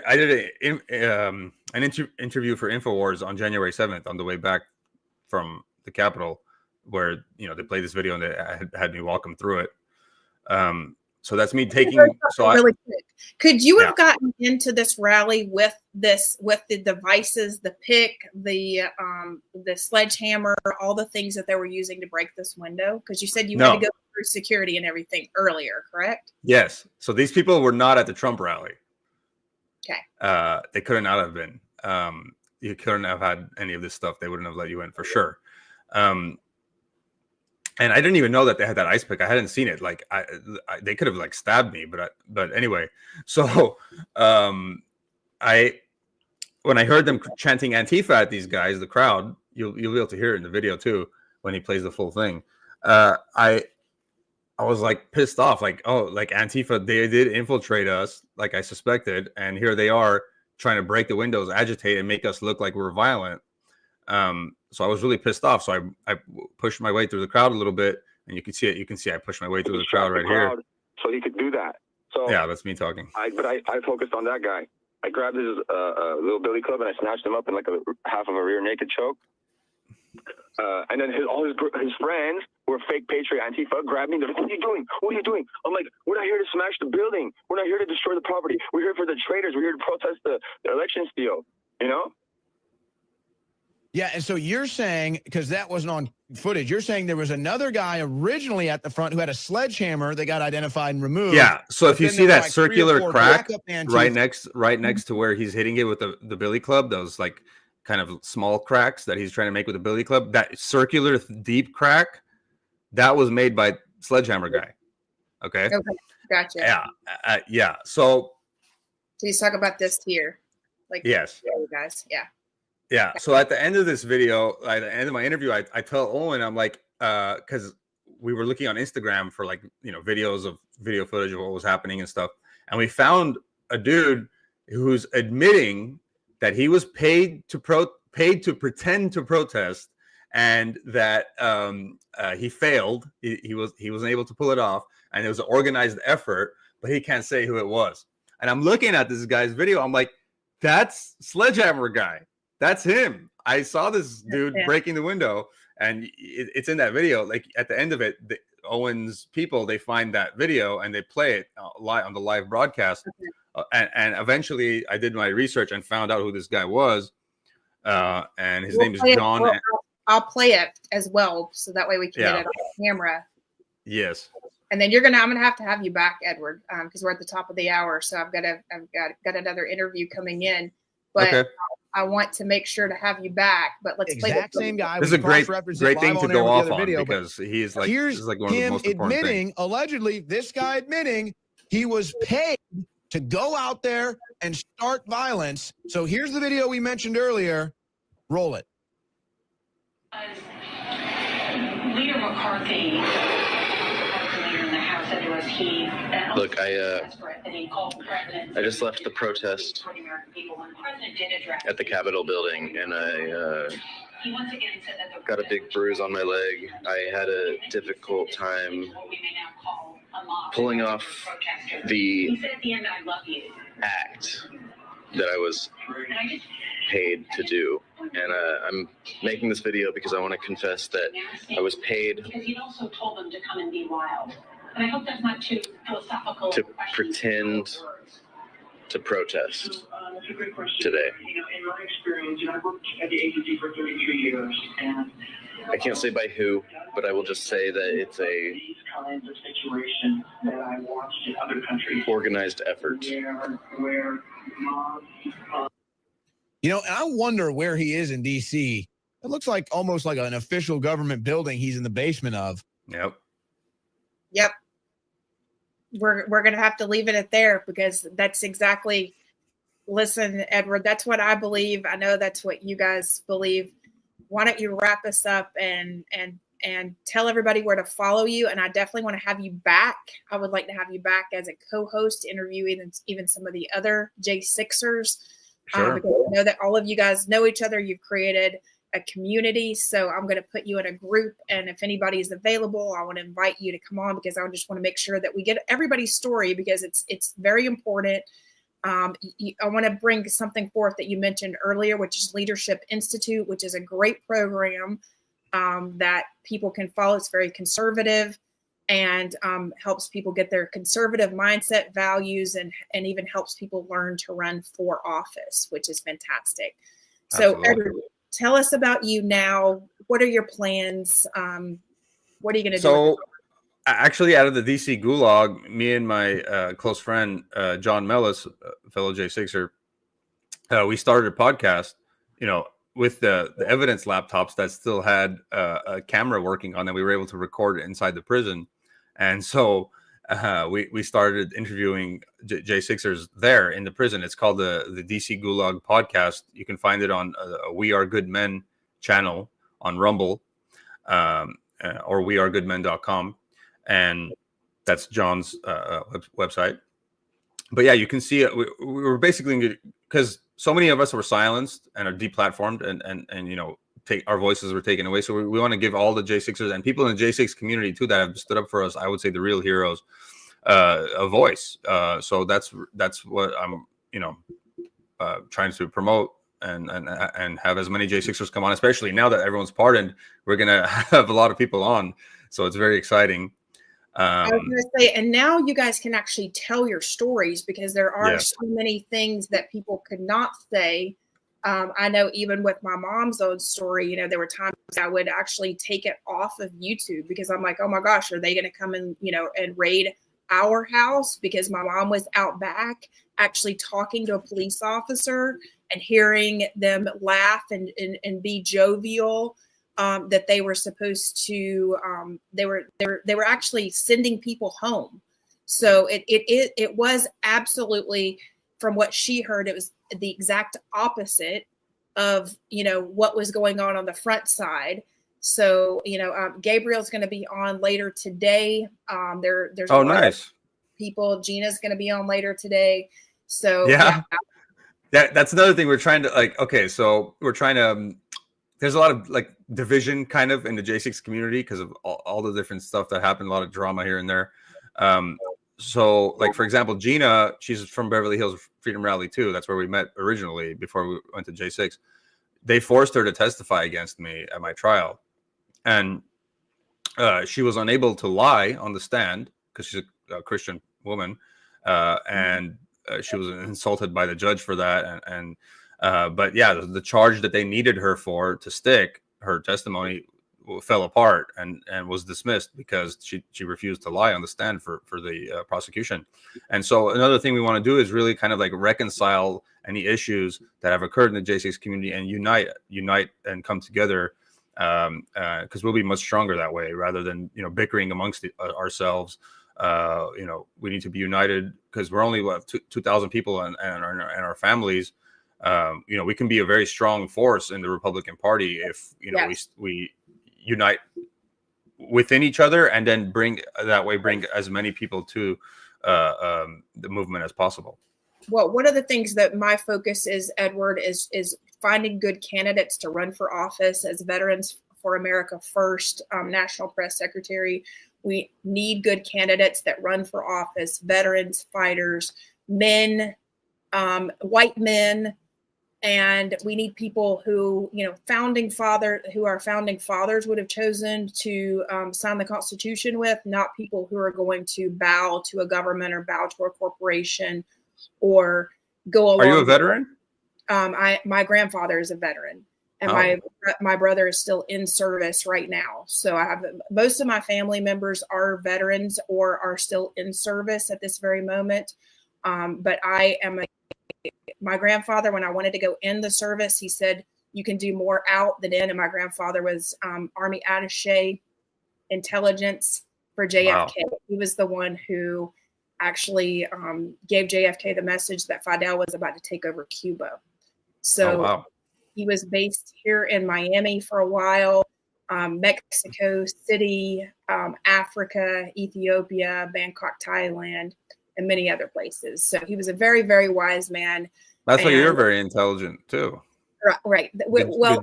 interview for InfoWars on January 7th on the way back from the Capitol, where they played this video and they had me walk them through it. So that's me taking. So really quick. Could you have gotten into this rally with the devices, the pick, the sledgehammer, all the things that they were using to break this window? Because you said you had to go through security and everything earlier, correct? Yes. So these people were not at the Trump rally. Okay. They could not have been. You couldn't have had any of this stuff. They wouldn't have let you in for sure. And I didn't even know that they had that ice pick. I hadn't seen it. Like they could have like stabbed me, but anyway. So when I heard them chanting Antifa at these guys, the crowd, you'll be able to hear it in the video too when he plays the full thing. I was like pissed off, like, oh, like Antifa, they did infiltrate us, like I suspected, and here they are trying to break the windows, agitate, and make us look like we're violent. So I was really pissed off. So I pushed my way through the crowd a little bit, and you can see it. You can see I pushed my way through the crowd right here. So he could do that. So yeah, that's me talking. I focused on that guy. I grabbed his little billy club and I snatched him up in like half of a rear naked choke. And then all his friends who were fake Patriot Antifa grabbed me. They're like, "What are you doing? What are you doing?" I'm like, "We're not here to smash the building. We're not here to destroy the property. We're here for the traitors. We're here to protest the election steal." You know? Yeah, and so you're saying, because that wasn't on footage, you're saying there was another guy originally at the front who had a sledgehammer that got identified and removed. Yeah, so if you see that like circular crack right next to where he's hitting it with the billy club, those like kind of small cracks that he's trying to make with the billy club, that circular deep crack, that was made by Sledgehammer guy. Okay, gotcha. Yeah, yeah. So he's talking about this here, like yes, you guys, yeah. Yeah. So at the end of this video, at the end of my interview, I tell Owen, I'm like, because we were looking on Instagram for like, videos of video footage of what was happening and stuff. And we found a dude who's admitting that he was paid to pretend to protest, and that he failed. He wasn't able to pull it off, and it was an organized effort, but he can't say who it was. And I'm looking at this guy's video. I'm like, that's Sledgehammer guy. That's him. I saw this dude breaking the window, and it's in that video. Like at the end of it, Owen's people, they find that video and they play it live on the live broadcast. And eventually, I did my research and found out who this guy was. And his name is Jon. I'll play it as well, so that way we can get it on camera. Yes. And then I'm gonna have you back, Edward, because we're at the top of the hour. So I've got another interview coming in, but. Okay. I want to make sure to have you back, but let's play the same guy. This is a great thing to go off on video, because he's like, here's this is like one of the most important things. Allegedly, this guy admitting he was paid to go out there and start violence. So here's the video we mentioned earlier. Roll it. Leader McCarthy, leader in the House, said to us Look, I just left the protest at the Capitol building, and I got a big bruise on my leg. I had a difficult time pulling off the act that I was paid to do. And I'm making this video because I want to confess that I was paid because you also told them to come and be wild. And I hope that's not too philosophical. To pretend to protest today. In my experience, I've worked at the agency for 33 years, and I can't say by who, but I will just say that it's a these kinds of situations that I watched in other countries. Organized effort. Where mobs, and I wonder where he is in DC. It looks like almost like an official government building he's in the basement of. Yep. we're going to have to leave it at there, because that's exactly, listen, Edward, that's what I believe. I know that's what you guys believe. Why don't you wrap us up and tell everybody where to follow you? And I definitely want to have you back. I would like to have you back as a co-host, interview even some of the other J6ers. Sure. Because I know that all of you guys know each other. You've created a community. So I'm going to put you in a group. And if anybody is available, I want to invite you to come on, because I just want to make sure that we get everybody's story, because it's very important. I want to bring something forth that you mentioned earlier, which is Leadership Institute, which is a great program that people can follow. It's very conservative and helps people get their conservative mindset, values, and even helps people learn to run for office, which is fantastic. So, Edward, tell us about you now. What are your plans? What are you going to do? So, actually, out of the DC Gulag, me and my close friend, Jon Mellis, fellow J6er, we started a podcast, with the evidence laptops that still had a camera working on them. We were able to record it inside the prison. And so we started interviewing J6ers there in the prison. It's called the DC Gulag Podcast. You can find it on We Are Good Men channel on Rumble or wearegoodmen.com. And that's John's website. But yeah, you can see it. We were basically, because so many of us were silenced and are deplatformed, and our voices were taken away. So we want to give all the J6ers and people in the J6 community too that have stood up for us, I would say the real heroes, a voice. So that's what I'm trying to promote and have as many J6ers come on, especially now that everyone's pardoned. We're gonna have a lot of people on, so it's very exciting. I was going to say, and now you guys can actually tell your stories, because there are so many things that people could not say. I know even with my mom's own story, there were times I would actually take it off of YouTube, because I'm like, oh my gosh, are they going to come and, and raid our house? Because my mom was out back actually talking to a police officer and hearing them laugh and be jovial. That they were supposed to, they were actually sending people home. So it was absolutely, from what she heard, it was the exact opposite of, what was going on the front side. So, Gabriel's going to be on later today. There's nice people. Gina's going to be on later today. So that's another thing we're trying to so we're trying to, there's a lot of division kind of in the J6 community because of all the different stuff that happened, a lot of drama here and there. So for example, Gina, she's from Beverly Hills Freedom Rally too. That's where we met originally before we went to J6. They forced her to testify against me at my trial. And she was unable to lie on the stand because she's a Christian woman. And she was insulted by the judge for that. But yeah, the charge that they needed her for to stick, her testimony fell apart and was dismissed because she refused to lie on the stand for the prosecution. And so another thing we want to do is really kind of reconcile any issues that have occurred in the J6 community and unite and come together, because we'll be much stronger that way rather than bickering amongst ourselves. We need to be united because we're only 2,000 people and our families. We can be a very strong force in the Republican Party if we unite within each other and then bring as many people to the movement as possible. Well, one of the things that my focus is, Edward, is finding good candidates to run for office as Veterans for America First, National Press Secretary. We need good candidates that run for office, veterans, fighters, men, white men. And we need people who, our founding fathers would have chosen to sign the Constitution with, not people who are going to bow to a government or bow to a corporation or go along. Are you a veteran? My grandfather is a veteran, and my brother is still in service right now. So I have most of my family members are veterans or are still in service at this very moment. But I am my grandfather, when I wanted to go in the service, he said, you can do more out than in. And my grandfather was Army attaché intelligence for JFK. Wow. He was the one who actually gave JFK the message that Fidel was about to take over Cuba. So he was based here in Miami for a while, Mexico City, Africa, Ethiopia, Bangkok, Thailand, and many other places. So he was a very, very wise man. That's why you're very intelligent too. Right. Well,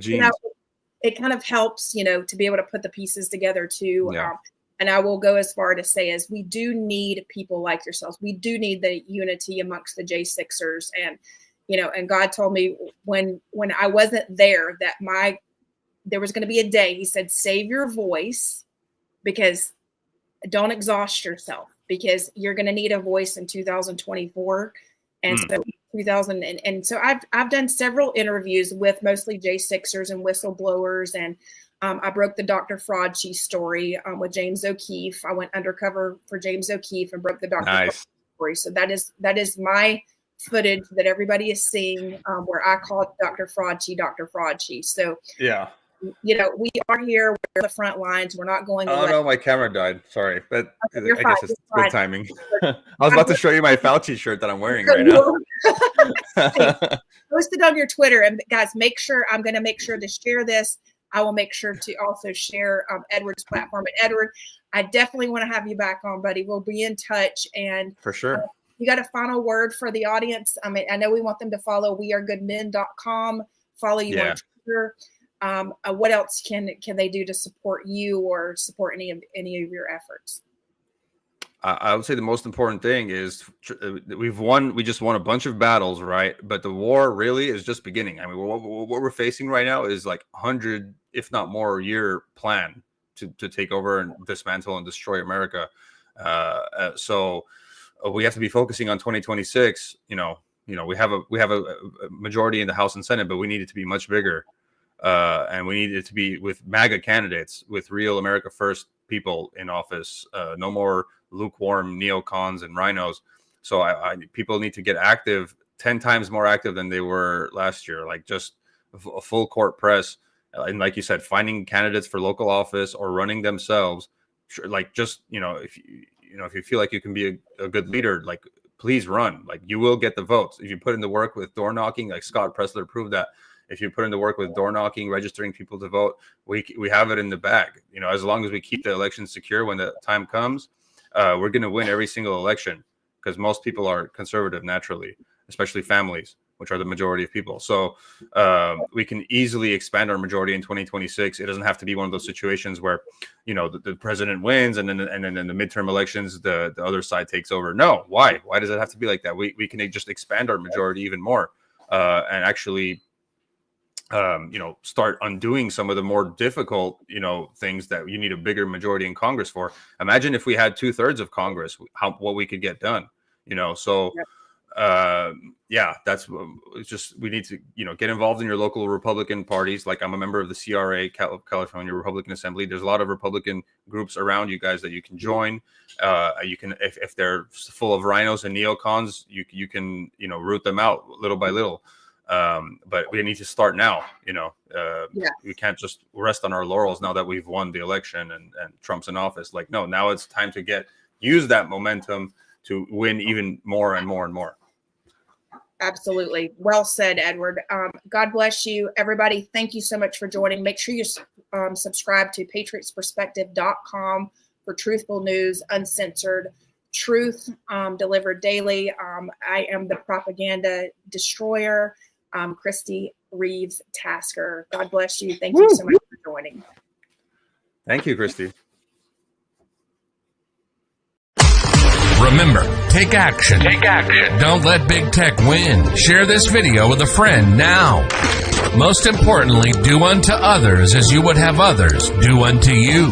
it kind of helps, to be able to put the pieces together too. Yeah. And I will go as far to say as we do need people like yourselves. We do need the unity amongst the J6ers. And, and God told me when I wasn't there that there was going to be a day, he said, save your voice, because don't exhaust yourself, because you're going to need a voice in 2024. And so so I've done several interviews with mostly J6ers and whistleblowers, and I broke the Dr. Fraudchi story with James O'Keefe. I went undercover for James O'Keefe and broke the Dr. Fraudchi story. So that is my footage that everybody is seeing, where I called Dr. Fraudchi. So we are here. We're the front lines. We're not going away. Oh no, my camera died. Sorry, but I guess it's good timing. I was about to show you my Fauci shirt that I'm wearing right now. Post it on your Twitter, and guys, I'm going to make sure to share this. I will make sure to also share Edward's platform. And Edward, I definitely want to have you back on, buddy. We'll be in touch. And for sure. You got a final word for the audience? I mean, I know we want them to follow wearegoodmen.com, follow you on Twitter. What else can they do to support you or support any of your efforts? I would say the most important thing is we just won a bunch of battles, right? But the war really is just beginning. I mean, what we're facing right now is like 100, if not more, year plan to take over and dismantle and destroy America. So we have to be focusing on 2026. We have a majority in the House and Senate, but we need it to be much bigger. And we need it to be with MAGA candidates, with real America First people in office. No more lukewarm neocons and rhinos. So people need to get active, 10 times more active than they were last year. Like just a full court press, and like you said, finding candidates for local office or running themselves. Like just if you feel like you can be a good leader, like please run. Like you will get the votes if you put in the work with door knocking. Like Scott Pressler proved that. If you put in the work with door knocking, registering people to vote, we have it in the bag. As long as we keep the election secure when the time comes, we're going to win every single election, because most people are conservative naturally, especially families, which are the majority of people. So we can easily expand our majority in 2026. It doesn't have to be one of those situations where, the president wins and then in the midterm elections, the other side takes over. No, why? Why does it have to be like that? We can just expand our majority even more and actually start undoing some of the more difficult, things that you need a bigger majority in Congress for. Imagine if we had 2/3 of Congress, what we could get done, So, that's just, we need to, get involved in your local Republican parties. Like I'm a member of the CRA, California Republican Assembly. There's a lot of Republican groups around you guys that you can join. You can, if they're full of rhinos and neocons, you can, root them out little by little. But we need to start now. We can't just rest on our laurels now that we've won the election and Trump's in office. Like, no, now it's time to use that momentum to win even more and more and more. Absolutely. Well said, Edward. God bless you, everybody. Thank you so much for joining. Make sure you subscribe to patriotsperspective.com for truthful news, uncensored truth delivered daily. I am the propaganda destroyer. Christi Reeves Tasker. God bless you. Thank you so much for joining. Thank you, Christi. Remember, take action. Take action. Don't let big tech win. Share this video with a friend now. Most importantly, do unto others as you would have others do unto you.